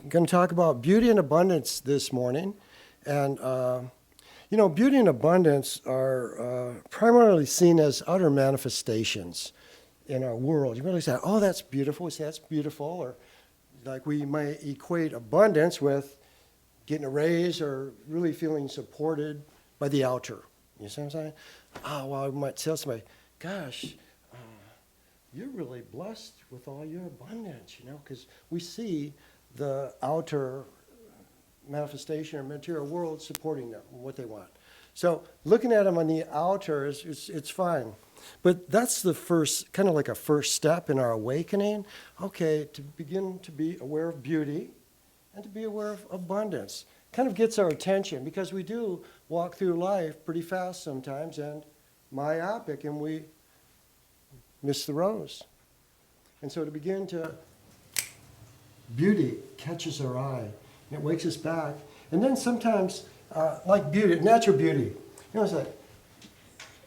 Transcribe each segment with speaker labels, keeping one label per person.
Speaker 1: I'm going to talk about beauty and abundance this morning. And, beauty and abundance are primarily seen as outer manifestations in our world. You really say, oh, that's beautiful. We say, that's beautiful. Or like we might equate abundance with getting a raise or really feeling supported by the outer. You see what I'm saying? Oh, well, I might tell somebody, gosh, you're really blessed with all your abundance, because we see the outer manifestation or material world supporting them, what they want. So looking at them on the outer, it's fine. But that's the first, kind of like a first step in our awakening. Okay, to begin to be aware of beauty and to be aware of abundance. Kind of gets our attention because we do walk through life pretty fast sometimes and myopic, and we miss the rose. And so to begin to, beauty catches our eye, and it wakes us back. And then sometimes, like beauty, natural beauty, it's like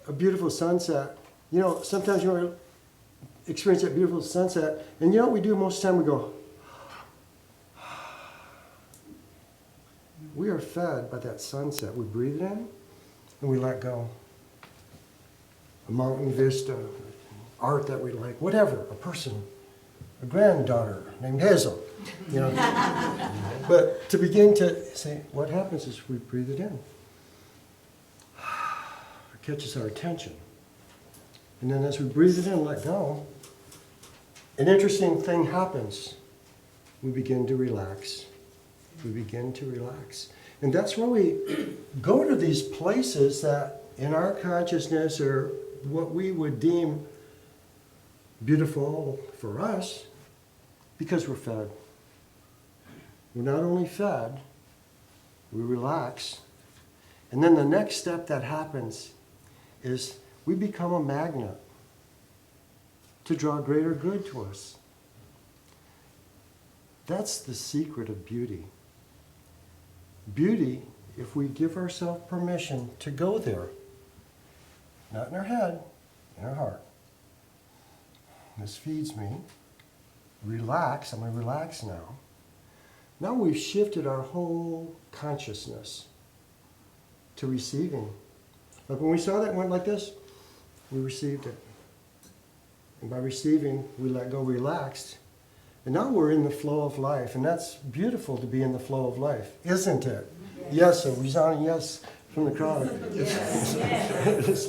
Speaker 1: a beautiful sunset. Sometimes you want to experience that beautiful sunset, and what we do most of the time? We go, we are fed by that sunset. We breathe it in, and we let go. A mountain vista, art that we like, whatever, a person, a granddaughter named Hazel, But to begin to say, what happens is we breathe it in. It catches our attention. And then as we breathe it in and let go, an interesting thing happens. We begin to relax. We begin to relax. And that's where we go to these places that in our consciousness are what we would deem beautiful for us because we're fed. We're not only fed, we relax. And then the next step that happens is we become a magnet to draw greater good to us. That's the secret of beauty. Beauty, if we give ourselves permission to go there, not in our head, in our heart. This feeds me. Relax. I'm going to relax now. Now we've shifted our whole consciousness to receiving. Like when we saw that went like this, we received it. And by receiving, we let go, relaxed. And now we're in the flow of life. And that's beautiful to be in the flow of life, isn't it? Yes, a resounding yes from the crowd. It's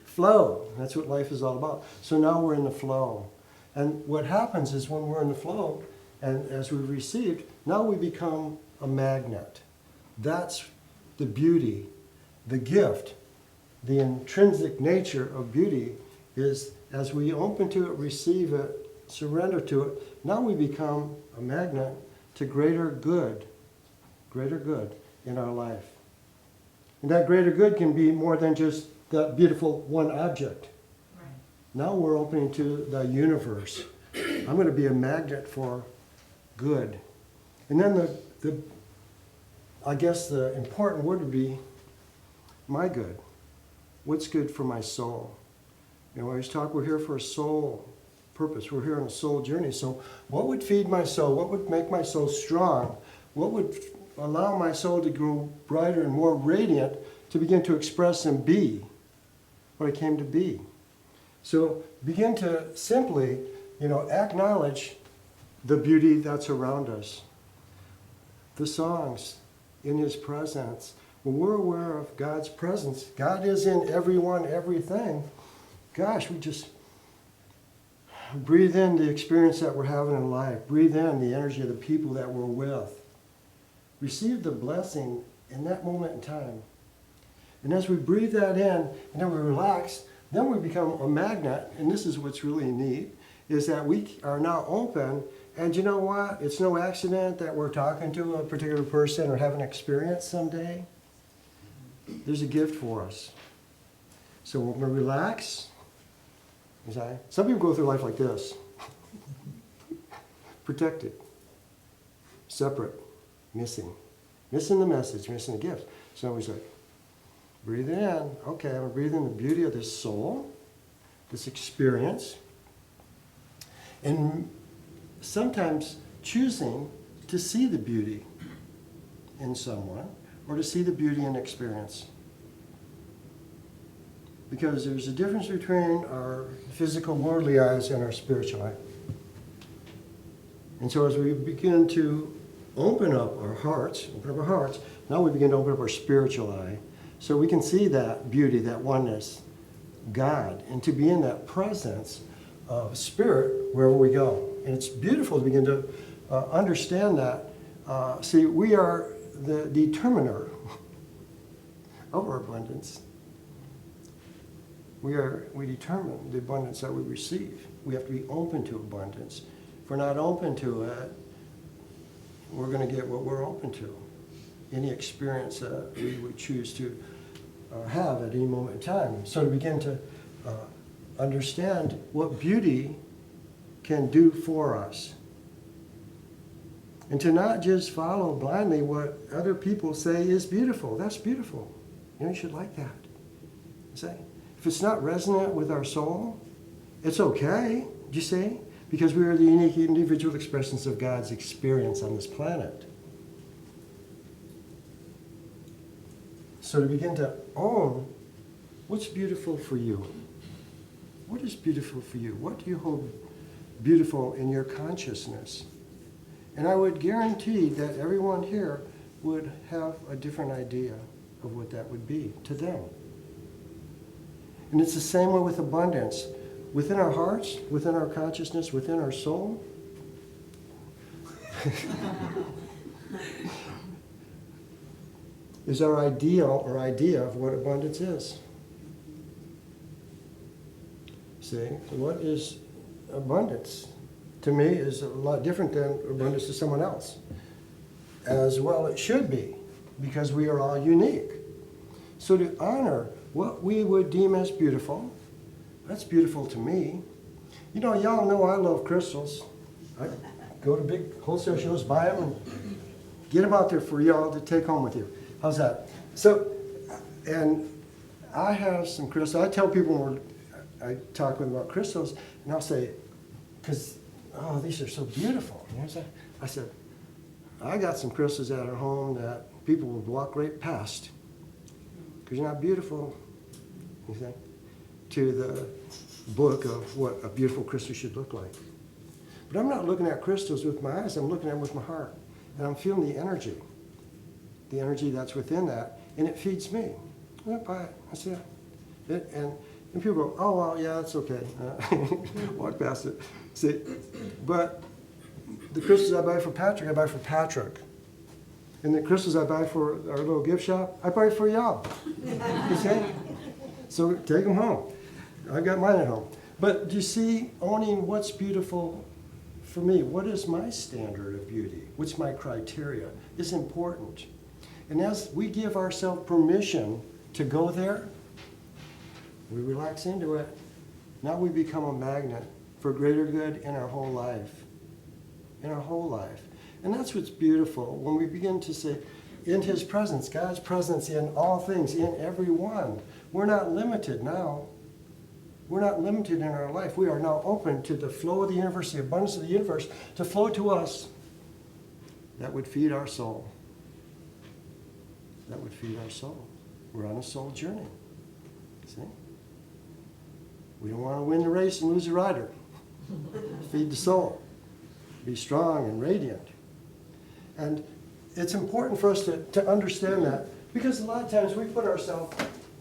Speaker 1: flow. That's what life is all about. So now we're in the flow. And what happens is when we're in the flow, and as we've received, now we become a magnet. That's the beauty, the gift, the intrinsic nature of beauty is as we open to it, receive it, surrender to it, now we become a magnet to greater good in our life. And that greater good can be more than just that beautiful one object. Right. Now we're opening to the universe. I'm going to be a magnet for good. And then I guess the important word would be my good. What's good for my soul? We always talk, we're here for a soul purpose. We're here on a soul journey. So what would feed my soul? What would make my soul strong? What would allow my soul to grow brighter and more radiant to begin to express and be what I came to be? So begin to simply, acknowledge the beauty that's around us. The songs in His presence. When we're aware of God's presence, God is in everyone, everything. Gosh, we just breathe in the experience that we're having in life. Breathe in the energy of the people that we're with. Receive the blessing in that moment in time. And as we breathe that in, and then we relax, then we become a magnet. And this is what's really neat, is that we are now open. And you know what? It's no accident that we're talking to a particular person or have an experience someday. There's a gift for us. So we're going to relax. Some people go through life like this. Protected. Separate. Missing. Missing the message, missing the gift. So we say, breathe in. Okay, I'm going to breathe in the beauty of this soul, this experience. And sometimes choosing to see the beauty in someone or to see the beauty in experience. Because there's a difference between our physical worldly eyes and our spiritual eye. And so as we begin to open up our hearts, now we begin to open up our spiritual eye so we can see that beauty, that oneness, God, and to be in that presence of spirit wherever we go. And it's beautiful to begin to understand that. See, we are the determiner of our abundance. We determine the abundance that we receive. We have to be open to abundance. If we're not open to it, we're going to get what we're open to. Any experience that we would choose to have at any moment in time. So to begin to understand what beauty can do for us. And to not just follow blindly what other people say is beautiful. That's beautiful. You should like that. Say, if it's not resonant with our soul, it's okay, do you see? Because we are the unique individual expressions of God's experience on this planet. So to begin to own what's beautiful for you. What is beautiful for you? What do you hold beautiful in your consciousness? And I would guarantee that everyone here would have a different idea of what that would be to them. And it's the same way with abundance. Within our hearts, within our consciousness, within our soul, is our ideal or idea of what abundance is. See, what is abundance? To me, is a lot different than abundance to someone else. As well it should be, because we are all unique. So to honor what we would deem as beautiful, that's beautiful to me. You know, y'all know I love crystals. I go to big wholesale shows, buy them, and get them out there for y'all to take home with you. How's that? So, and I have some crystals. I tell people when I talk with them about crystals, and I'll say, because, oh, these are so beautiful. You know what I'm saying? I said, I got some crystals at our home that people would walk right past because you're not beautiful, you think, to the book of what a beautiful crystal should look like. But I'm not looking at crystals with my eyes, I'm looking at them with my heart. And I'm feeling the energy that's within that, and it feeds me. I buy it, that's it. And people go, oh, well, yeah, that's okay. Walk past it. See, but the crystals I buy for Patrick, I buy for Patrick. And the crystals I buy for our little gift shop, I buy for y'all. You see? So take them home. I've got mine at home. But do you see, owning what's beautiful for me, what is my standard of beauty? What's my criteria? Is important. And as we give ourselves permission to go there, we relax into it. Now we become a magnet for greater good in our whole life. In our whole life. And that's what's beautiful when we begin to say, in His presence, God's presence in all things, in everyone. We're not limited now. We're not limited in our life. We are now open to the flow of the universe, the abundance of the universe, to flow to us. That would feed our soul. That would feed our soul. We're on a soul journey. See? We don't want to win the race and lose the rider. Feed the soul. Be strong and radiant. And it's important for us to understand that, because a lot of times we put ourselves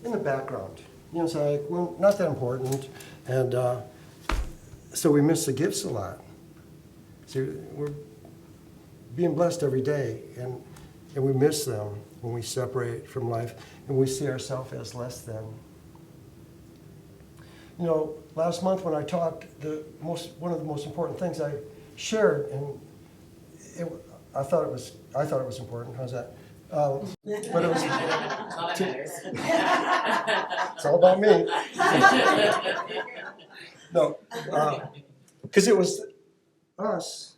Speaker 1: in the background. You know, it's like, well, not that important. And so we miss the gifts a lot. See, we're being blessed every day, and we miss them when we separate from life, and we see ourselves as less than. You know, last month when I talked, one of the most important things I shared, and I thought it was important. How's that? But it was. It's all about me. No, because it was us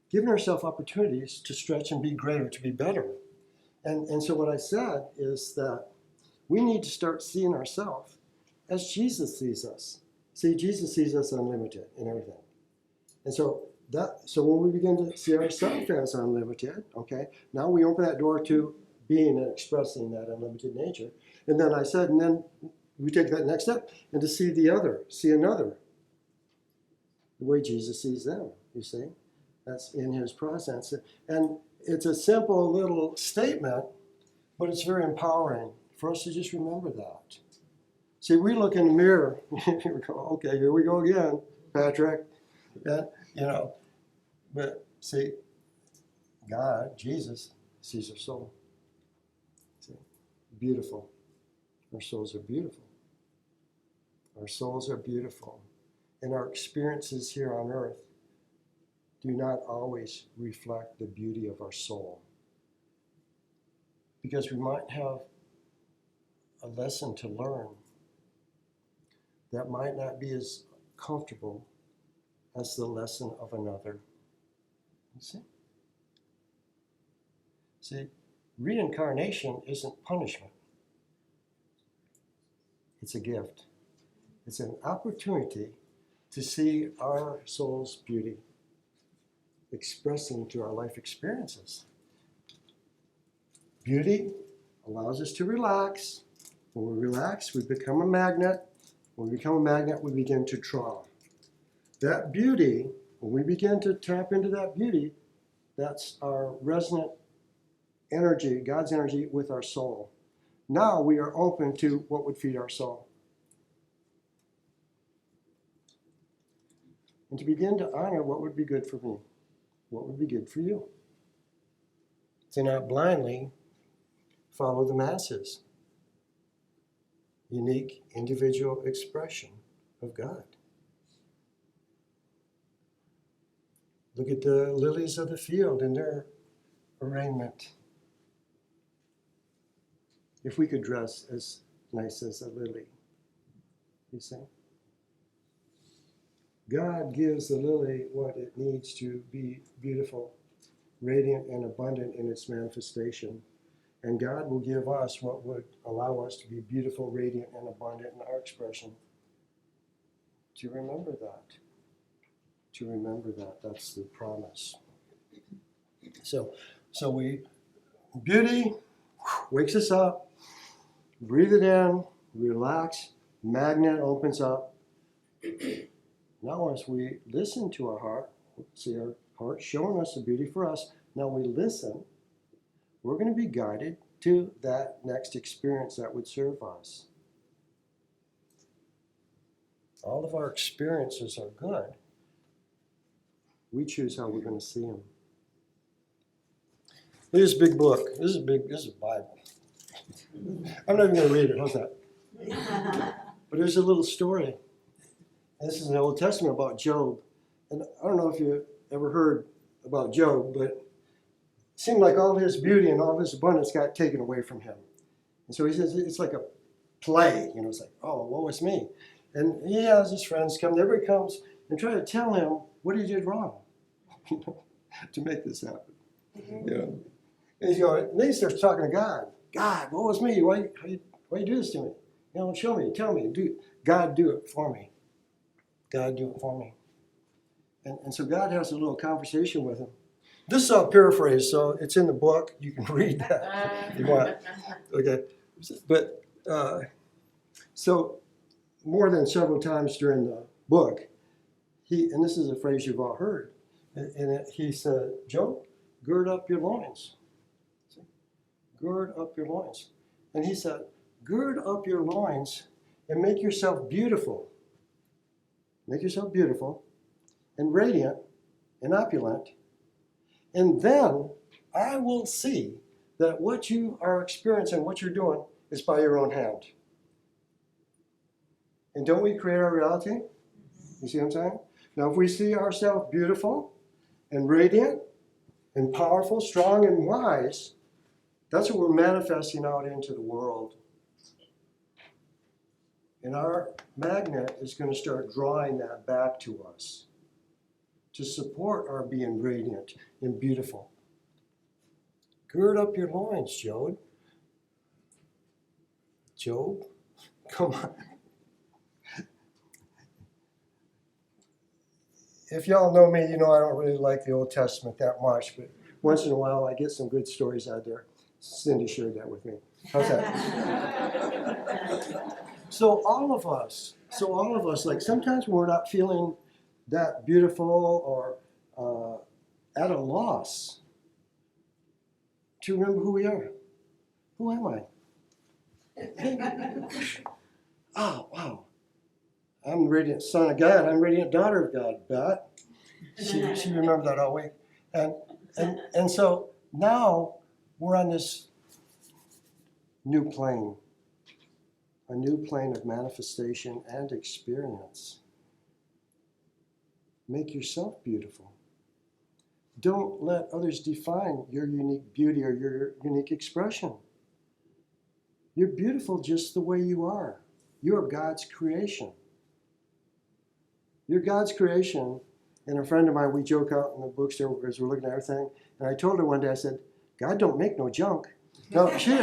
Speaker 1: giving ourselves opportunities to stretch and be greater, to be better. And so what I said is that we need to start seeing ourselves as Jesus sees us. See, Jesus sees us unlimited in everything. And so So when we begin to see ourselves as unlimited, okay, now we open that door to being and expressing that unlimited nature. And then I said, and then we take that next step and to see the other, see another, the way Jesus sees them, you see. That's in his process. And it's a simple little statement, but it's very empowering for us to just remember that. See, we look in the mirror, okay, here we go again, Patrick. And, but see, God, Jesus, sees our soul. See, beautiful. Our souls are beautiful. Our souls are beautiful. And our experiences here on earth do not always reflect the beauty of our soul. Because we might have a lesson to learn that might not be as comfortable as the lesson of another. You see? See, reincarnation isn't punishment. It's a gift. It's an opportunity to see our soul's beauty expressing through our life experiences. Beauty allows us to relax. When we relax, we become a magnet. When we become a magnet, we begin to draw. That beauty, when we begin to tap into that beauty, that's our resonant energy, God's energy with our soul. Now we are open to what would feed our soul. And to begin to honor what would be good for me, what would be good for you. To not blindly follow the masses. Unique individual expression of God. Look at the lilies of the field and their arraignment. If we could dress as nice as a lily, you see? God gives the lily what it needs to be beautiful, radiant, and abundant in its manifestation. And God will give us what would allow us to be beautiful, radiant, and abundant in our expression. To remember that. To remember that. That's the promise. So beauty wakes us up. Breathe it in. Relax. Magnet opens up. Now as we listen to our heart, see our heart showing us the beauty for us. Now we listen. We're going to be guided to that next experience that would serve us. All of our experiences are good. We choose how we're going to see them. Look at this big book. This is a Bible. I'm not even going to read it. How's that? But there's a little story. And this is an Old Testament about Job. And I don't know if you ever heard about Job, but it seemed like all his beauty and all his abundance got taken away from him. And so he says it's like a play. It's like, oh, woe is me. And he has his friends come. Everybody comes and try to tell him what he did wrong to make this happen. And and then he starts talking to God. God, woe is me. Why you do this to me? Show me, tell me. God, do it for me. God, do it for me. And so God has a little conversation with him. This is all paraphrased, so it's in the book. You can read that if you want. Okay. But so more than several times during the book, and this is a phrase you've all heard, and he said, Job, gird up your loins. See? Gird up your loins. And he said, gird up your loins and make yourself beautiful. Make yourself beautiful and radiant and opulent. And then I will see that what you are experiencing, what you're doing, is by your own hand. And don't we create our reality? You see what I'm saying? Now, if we see ourselves beautiful and radiant and powerful, strong and wise, that's what we're manifesting out into the world. And our magnet is going to start drawing that back to us to support our being radiant and beautiful. Gird up your loins, Job. Job, come on. if y'all know me, you know I don't really like the Old Testament that much, but once in a while I get some good stories out there. Cindy shared that with me. How's that? So all of us, like sometimes when we're not feeling that beautiful or at a loss to remember who we are. Who am I? Oh, wow. I'm radiant son of God. I'm radiant daughter of God. But she remembered that all week. And so now we're on this new plane, a new plane of manifestation and experience. Make yourself beautiful. Don't let others define your unique beauty or your unique expression. You're beautiful just the way you are. You are God's creation. You're God's creation. And a friend of mine, we joke out in the bookstore as we're looking at everything. And I told her one day, I said, God don't make no junk. No, she,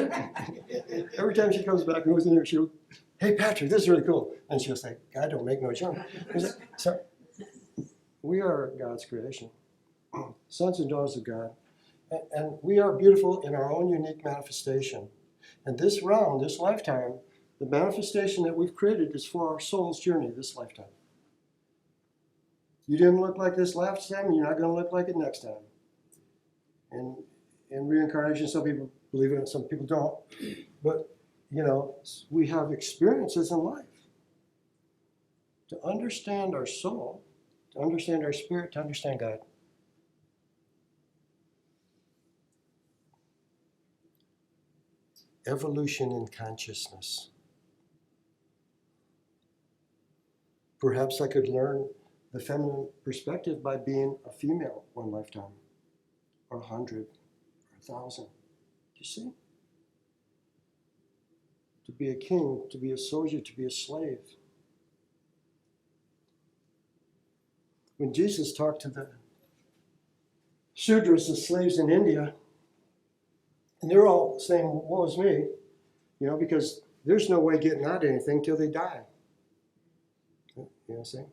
Speaker 1: every time she comes back and goes in there, she'll, hey, Patrick, this is really cool. And she'll say, God don't make no junk. So we are God's creation, sons and daughters of God. And we are beautiful in our own unique manifestation. And this round, this lifetime, the manifestation that we've created is for our soul's journey this lifetime. You didn't look like this last time, and you're not going to look like it next time. And in reincarnation, some people believe in it, some people don't. But, you know, we have experiences in life. To understand our soul, to understand our spirit, to understand God. Evolution in consciousness. Perhaps I could learn the feminine perspective by being a female one lifetime, or 100, or 1,000. You see? To be a king, to be a soldier, to be a slave. When Jesus talked to the Sudras, the slaves in India, and they're all saying, woe is me, you know, because there's no way getting out of anything till they die. You know what I'm saying?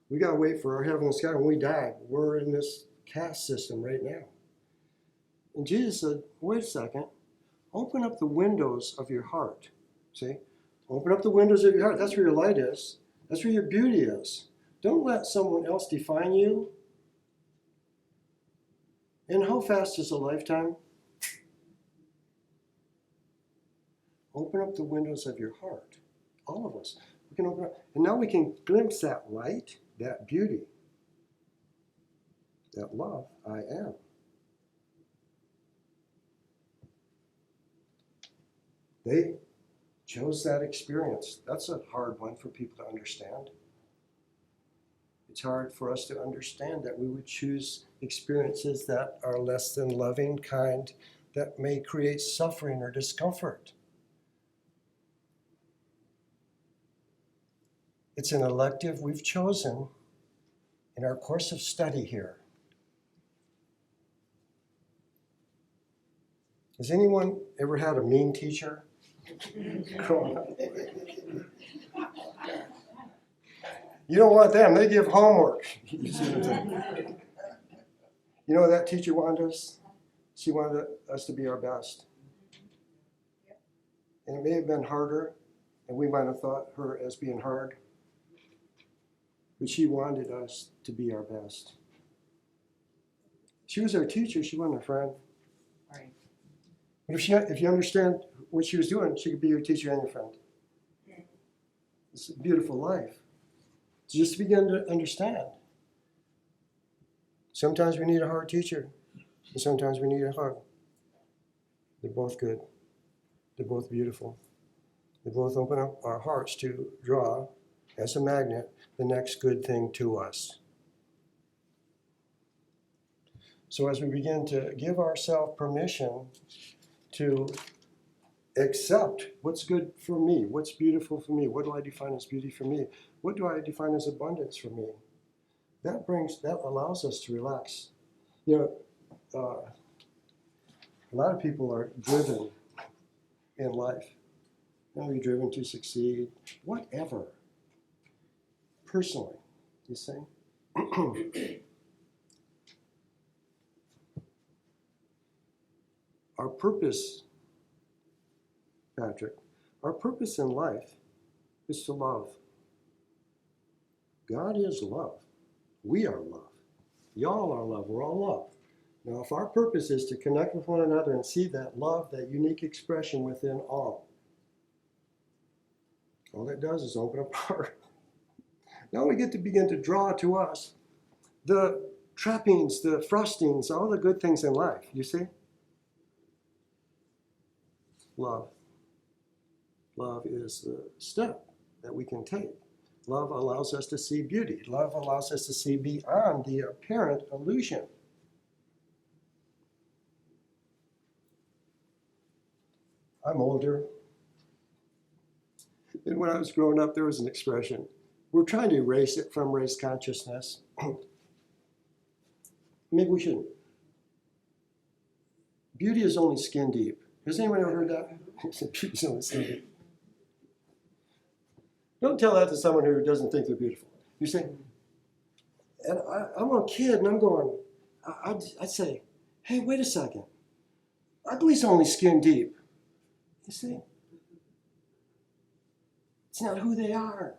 Speaker 1: We got to wait for our heaven and sky when we die. We're in this caste system right now. And Jesus said, wait a second, open up the windows of your heart. See? Open up the windows of your heart. That's where your light is. That's where your beauty is. Don't let someone else define you. And how fast is a lifetime? Open up the windows of your heart. All of us. We can open up. And now we can glimpse that light, that beauty, that love I am. They chose that experience. That's a hard one for people to understand. It's hard for us to understand that we would choose experiences that are less than loving, kind, that may create suffering or discomfort. It's an elective we've chosen in our course of study here. Has anyone ever had a mean teacher growing up? You don't want them. They give homework. You see what I'm saying? You know what that teacher wanted us? She wanted us to be our best. And it may have been harder, and we might have thought her as being hard. But she wanted us to be our best. She was our teacher. She wasn't a friend.
Speaker 2: Right.
Speaker 1: But if you understand what she was doing, she could be your teacher and your friend. It's a beautiful life. So just begin to understand. Sometimes we need a hard teacher, and sometimes we need a hug. They're both good. They're both beautiful. They both open up our hearts to draw, as a magnet, the next good thing to us. So as we begin to give ourselves permission to accept what's good for me, what's beautiful for me, what do I define as beauty for me, what do I define as abundance for me, that allows us to relax. You know, a lot of people are driven in life. They're driven to succeed, whatever. Personally, you see? Our purpose, Patrick, our purpose in life is to love. God is love. We are love. Y'all are love. We're all love. Now, if our purpose is to connect with one another and see that love, that unique expression within all that does is open up our heart. Now we get to begin to draw to us the trappings, the frostings, all the good things in life, you see? Love. Love is the step that we can take. Love allows us to see beauty. Love allows us to see beyond the apparent illusion. I'm older. And when I was growing up, there was an expression. We're trying to erase it from race consciousness. Maybe we shouldn't. Beauty is only skin deep. Has anyone ever heard that? Beauty is only skin deep. Don't tell that to someone who doesn't think they're beautiful. You say, and I'm a kid and I'm going, I'd say, hey, wait a second. Ugly's only skin deep. You see? It's not who they are.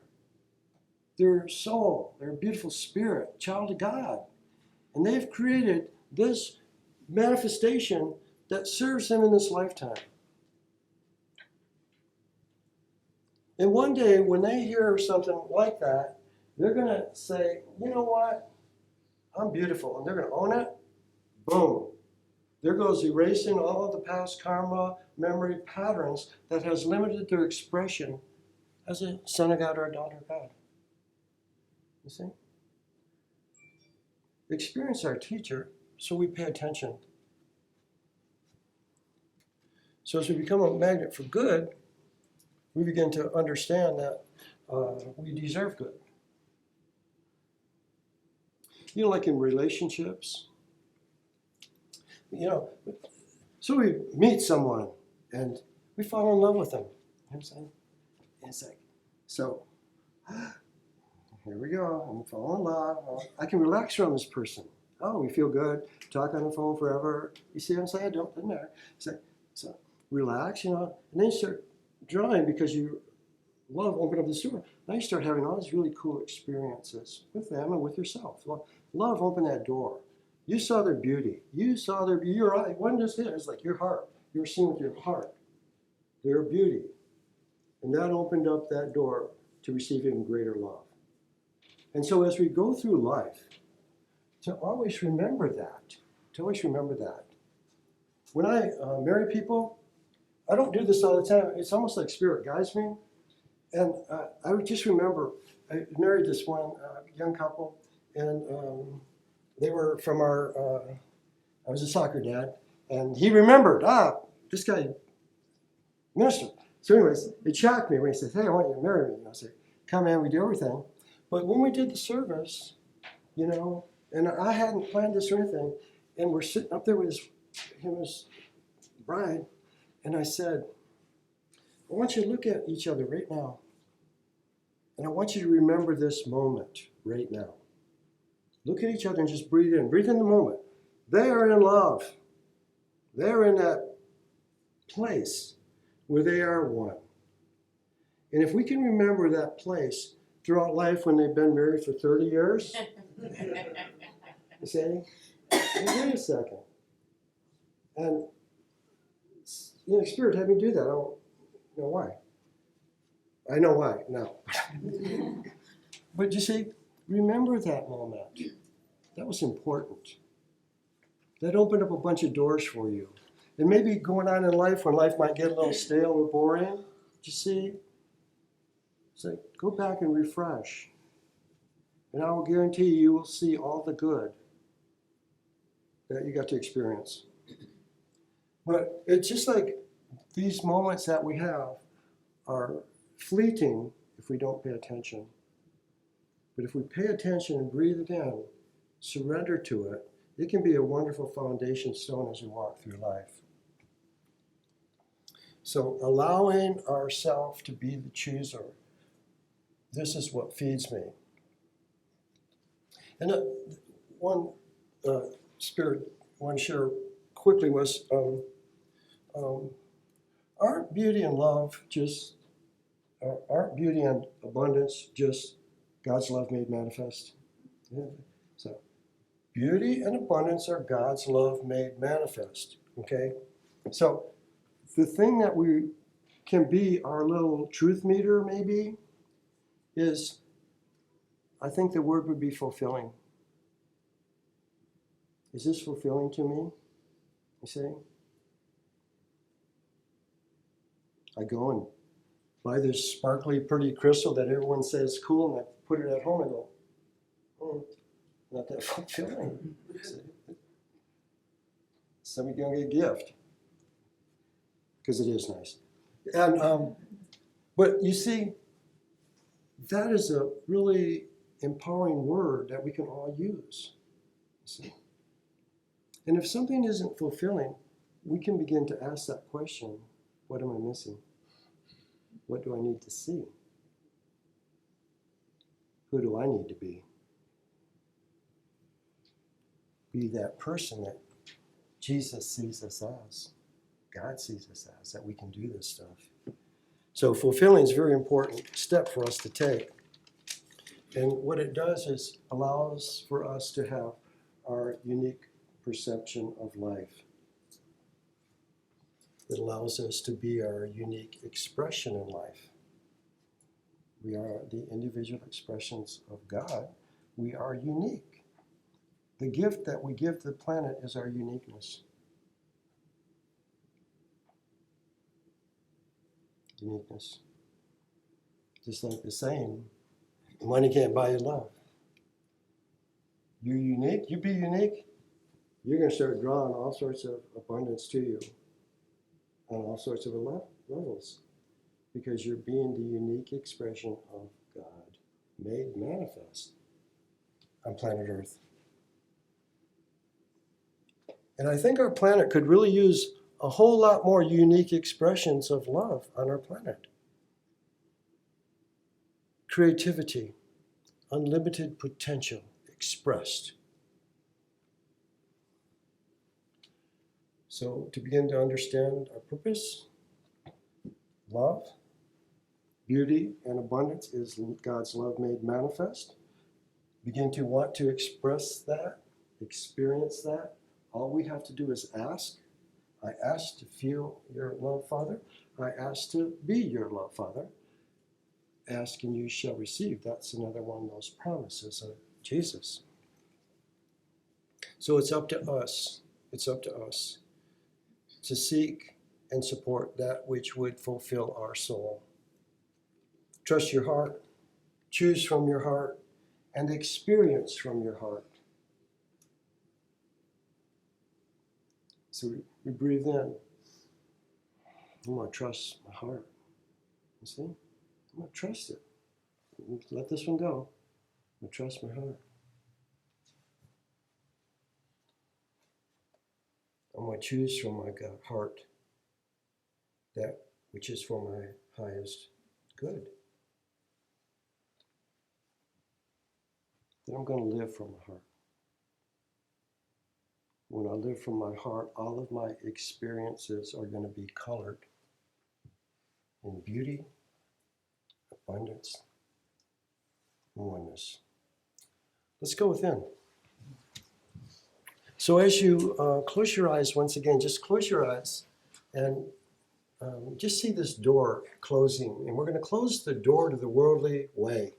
Speaker 1: Their soul, their beautiful spirit, child of God. And they've created this manifestation that serves them in this lifetime. And one day, when they hear something like that, they're going to say, you know what? I'm beautiful. And they're going to own it. Boom. There goes erasing all of the past karma, memory patterns that has limited their expression as a son of God or a daughter of God. You see? Experience our teacher, so we pay attention. So as we become a magnet for good, we begin to understand that we deserve good. You know, like in relationships, you know, so we meet someone and we fall in love with them. You know what I'm saying? And it's like, so, here we go, I'm falling in love. I can relax around this person. Oh, we feel good, talk on the phone forever. You see what I'm saying? Doesn't matter. It's like, so relax, you know, and then you start drawing because you love open up the door. Now you start having all these really cool experiences with them and with yourself. Love opened that door. You saw their beauty. You saw your eye. It wasn't just it. It's like your heart. You were seeing with your heart their beauty. And that opened up that door to receive even greater love. And so as we go through life, to always remember that. When I marry people, I don't do this all the time. It's almost like Spirit guides me. And I would just remember, I married this one young couple, and they were from I was a soccer dad, and he remembered, this guy, minister. So anyways, it shocked me when he said, hey, I want you to marry me. And I said, come in, we do everything. But when we did the service, you know, and I hadn't planned this or anything, and we're sitting up there with his bride, and I said, I want you to look at each other right now. And I want you to remember this moment right now. Look at each other and just breathe in. Breathe in the moment. They are in love. They're in that place where they are one. And if we can remember that place throughout life when they've been married for 30 years, you say, wait a second. And you know, Spirit had me do that. I don't know why. I know why now. But you see, remember that moment. That was important. That opened up a bunch of doors for you. And maybe going on in life when life might get a little stale or boring, you see, it's like, go back and refresh. And I will guarantee you will see all the good that you got to experience. But it's just like these moments that we have are fleeting if we don't pay attention. But if we pay attention and breathe it in, surrender to it, it can be a wonderful foundation stone as we walk through life. So allowing ourselves to be the chooser, this is what feeds me. And one spirit I want to share quickly was, um, aren't beauty and love just, aren't beauty and abundance just God's love made manifest? Yeah. So beauty and abundance are God's love made manifest. Okay? So the thing that we can be our little truth meter maybe is, I think the word would be fulfilling. Is this fulfilling to me? You see? I go and buy this sparkly, pretty crystal that everyone says cool, and I put it at home and go, not that fulfilling. Somebody gonna get a gift because it is nice. And but you see, that is a really empowering word that we can all use. You see? And if something isn't fulfilling, we can begin to ask that question, what am I missing? What do I need to see? Who do I need to be? Be that person that Jesus sees us as, God sees us as, that we can do this stuff. So fulfilling is a very important step for us to take. And what it does is allows for us to have our unique perception of life. It allows us to be our unique expression in life. We are the individual expressions of God. We are unique. The gift that we give to the planet is our uniqueness. Uniqueness. Just like the saying, money can't buy you love. You're unique, you be unique, you're going to start drawing all sorts of abundance to you on all sorts of levels, because you're being the unique expression of God made manifest on planet Earth. And I think our planet could really use a whole lot more unique expressions of love on our planet. Creativity, unlimited potential expressed. So to begin to understand our purpose, love, beauty, and abundance is God's love made manifest. Begin to want to express that, experience that. All we have to do is ask. I ask to feel your love, Father. I ask to be your love, Father. Ask and you shall receive. That's another one of those promises of Jesus. So it's up to us. It's up to us to seek and support that which would fulfill our soul. Trust your heart, choose from your heart, and experience from your heart. So we breathe in. I'm going to trust my heart. You see? I'm going to trust it. Let this one go. I'm going to trust my heart. I'm going to choose from my heart that which is for my highest good. Then I'm going to live from my heart. When I live from my heart, all of my experiences are going to be colored in beauty, abundance, and oneness. Let's go within. So as you close your eyes once again, just close your eyes and just see this door closing. And we're going to close the door to the worldly way.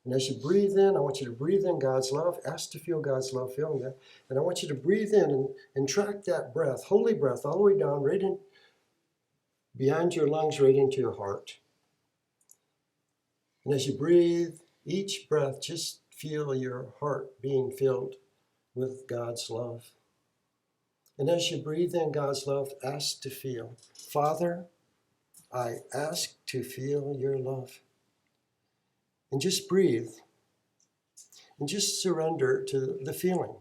Speaker 1: And as you breathe in, I want you to breathe in God's love. Ask to feel God's love filling you. And I want you to breathe in and track that breath, holy breath, all the way down, right in behind your lungs, right into your heart. And as you breathe, each breath, just feel your heart being filled with God's love. And as you breathe in God's love, ask to feel, Father, I ask to feel your love. And just breathe and just surrender to the feeling.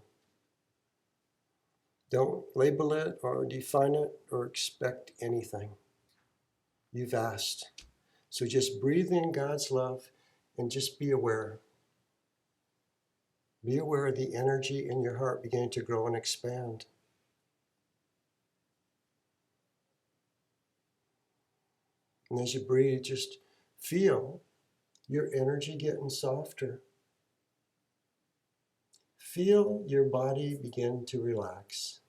Speaker 1: Don't label it or define it or expect anything. You've asked. So just breathe in God's love and just be aware Be aware of the energy in your heart beginning to grow and expand. And as you breathe, just feel your energy getting softer. Feel your body begin to relax.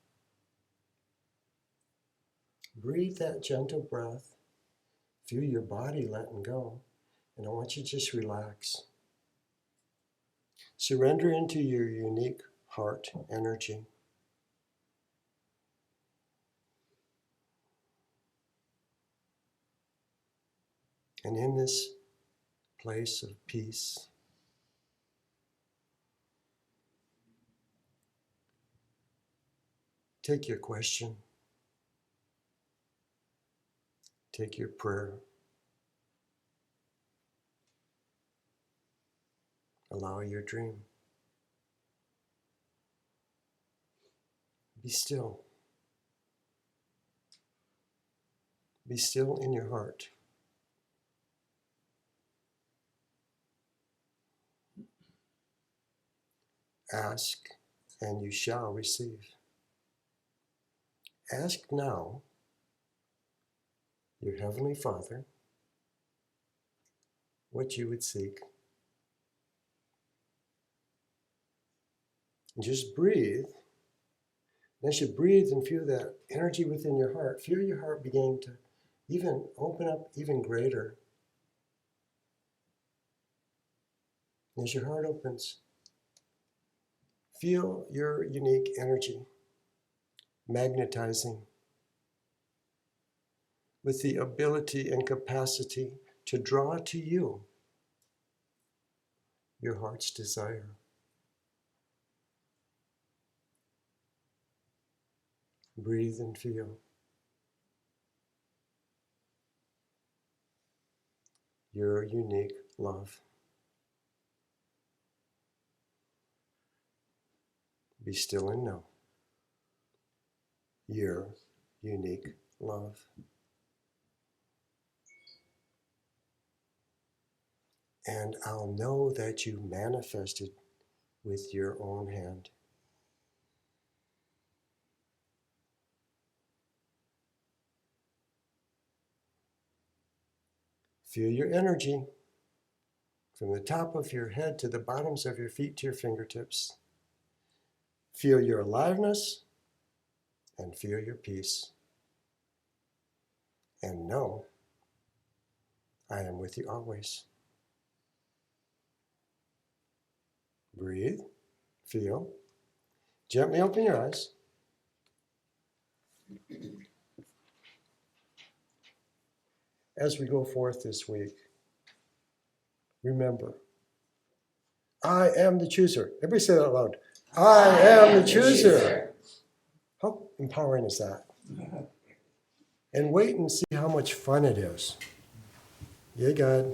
Speaker 1: Breathe that gentle breath. Feel your body letting go. And I want you to just relax. Surrender into your unique heart energy. And in this place of peace, take your question, take your prayer, allow your dream. Be still. Be still in your heart. Ask, and you shall receive. Ask now your Heavenly Father what you would seek. And just breathe. And as you breathe and feel that energy within your heart, feel your heart beginning to even open up even greater. And as your heart opens, feel your unique energy magnetizing with the ability and capacity to draw to you your heart's desire. Breathe and feel your unique love. Be still and know your unique love. And I'll know that you manifested with your own hand. Feel your energy from the top of your head to the bottoms of your feet to your fingertips. Feel your aliveness and feel your peace. And know I am with you always. Breathe, feel, gently open your eyes. As we go forth this week, remember, I am the chooser. Everybody say that out loud. I am the chooser. How empowering is that? And wait and see how much fun it is. Yay, God.